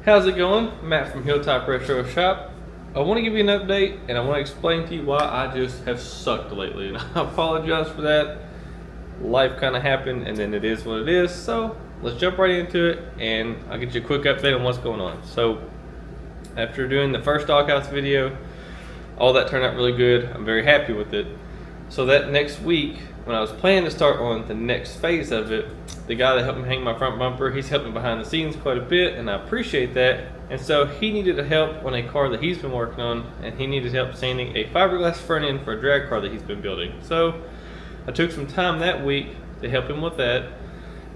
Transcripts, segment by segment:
How's it going? Matt from Hilltop Retro Shop. I want to give you an update and I want to explain to you why I just have sucked lately. And I apologize for that. Life kind of happened and then it is what it is. So let's jump right into it and I'll get you a quick update on what's going on. So after doing the first doghouse video, all that turned out really good. I'm very happy with it. So that next week, when I was planning to start on the next phase of it, the guy that helped me hang my front bumper, he's helped me behind the scenes quite a bit, and I appreciate that. And so he needed help on a car that he's been working on, and he needed help sanding a fiberglass front end for a drag car that he's been building. So I took some time that week to help him with that,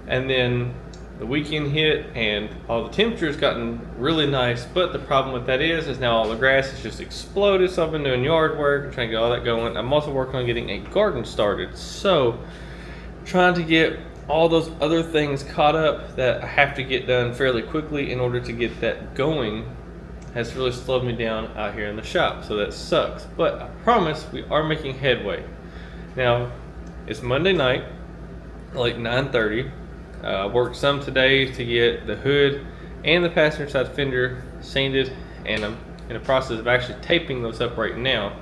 and then the weekend hit and all the temperatures gotten really nice, but the problem with that is now all the grass has just exploded. So I've been doing yard work and trying to get all that going. I'm also working on getting a garden started, so trying to get all those other things caught up that I have to get done fairly quickly in order to get that going has really slowed me down out here in the shop, so that sucks. But I promise we are making headway. Now it's Monday night, like 9:30. I worked some today to get the hood and the passenger side fender sanded, and I'm in the process of actually taping those up right now.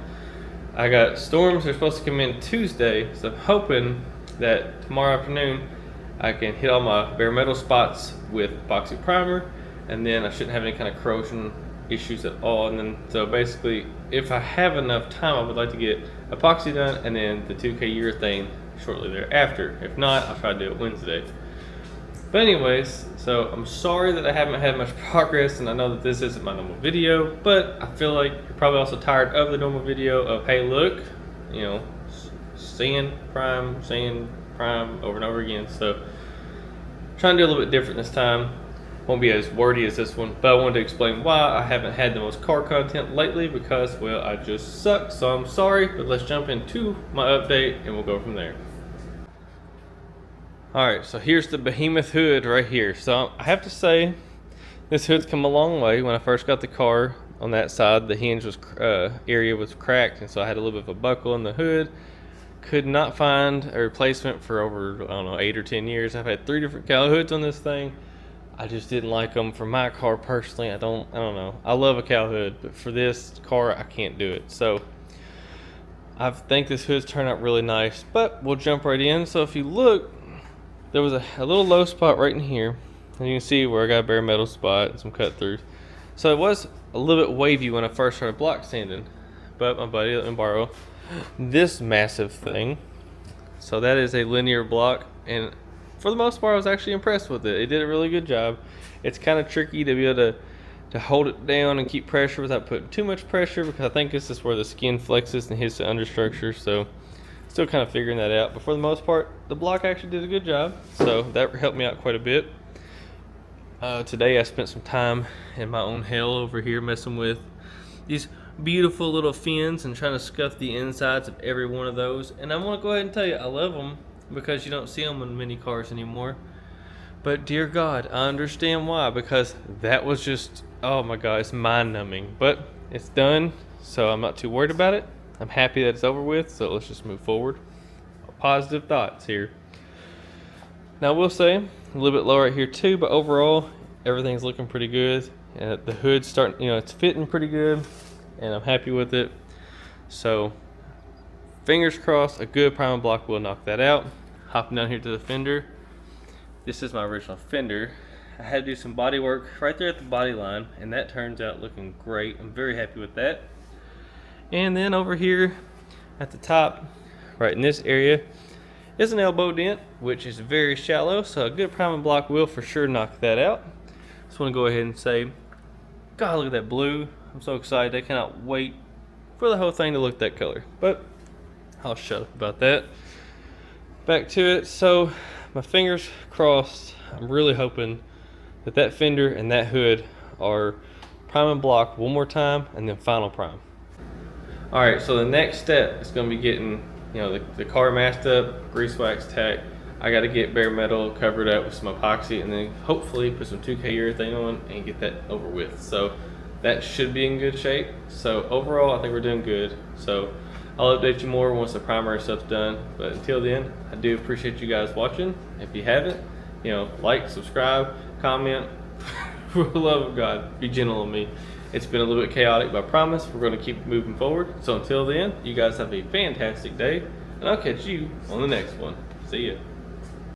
I got storms that are supposed to come in Tuesday, so I'm hoping that tomorrow afternoon I can hit all my bare metal spots with epoxy primer, and then I shouldn't have any kind of corrosion issues at all. And then so basically, if I have enough time, I would like to get epoxy done and then the 2K urethane shortly thereafter. If not, I'll try to do it Wednesday. But anyways, so I'm sorry that I haven't had much progress, and I know that this isn't my normal video, but I feel like you're probably also tired of the normal video of, hey look, you know, sand, prime over and over again. So trying to do a little bit different this time. Won't be as wordy as this one, but I wanted to explain why I haven't had the most car content lately, because, well, I just suck. So I'm sorry, but let's jump into my update and we'll go from there. Alright, so here's the behemoth hood right here. So I have to say, this hood's come a long way. When I first got the car, on that side, the hinge was area was cracked, and so I had a little bit of a buckle in the hood. Could not find a replacement for over, I don't know, 8 or 10 years. I've had 3 different cal hoods on this thing. I just didn't like them for my car personally. I don't know. I love a cal hood, but for this car, I can't do it. So I think this hood's turned out really nice, but we'll jump right in. So if you look, there was a little low spot right in here, and you can see where I got a bare metal spot and some cut throughs. So it was a little bit wavy when I first started block sanding, but my buddy let me borrow this massive thing. So that is a linear block, and for the most part I was actually impressed with it. It did a really good job. It's kind of tricky to be able to hold it down and keep pressure without putting too much pressure, because I think this is where the skin flexes and hits the understructure. So still kind of figuring that out, but for the most part the block actually did a good job, so that helped me out quite a bit. Today I spent some time in my own hell over here messing with these beautiful little fins and trying to scuff the insides of every one of those. And I want to go ahead and tell you, I love them because you don't see them in many cars anymore, but dear God, I understand why, because that was just, oh my God, it's mind-numbing. But it's done, so I'm not too worried about it. I'm happy that it's over with, so let's just move forward. Positive thoughts here. Now I will say, a little bit lower right here too, but overall, everything's looking pretty good. And the hood's starting, you know, it's fitting pretty good, and I'm happy with it. So, fingers crossed, a good prime block will knock that out. Hopping down here to the fender. This is my original fender. I had to do some body work right there at the body line, and that turns out looking great. I'm very happy with that. And then over here at the top, right in this area, is an elbow dent, which is very shallow, so a good prime and block will for sure knock that out. Just want to go ahead and say, God, look at that blue. I'm so excited. I cannot wait for the whole thing to look that color. But I'll shut up about that. Back to it. So my fingers crossed. I'm really hoping that that fender and that hood are prime and block one more time, and then final prime. Alright, so the next step is going to be getting, you know, the car masked up, grease wax tack. I got to get bare metal covered up with some epoxy, and then hopefully put some 2K urethane on and get that over with. So that should be in good shape. So overall, I think we're doing good. So I'll update you more once the primary stuff's done. But until then, I do appreciate you guys watching. If you haven't, you know, like, subscribe, comment, For the love of God, be gentle on me. It's been a little bit chaotic, but I promise we're going to keep moving forward. So until then, you guys have a fantastic day, and I'll catch you on the next one. See ya.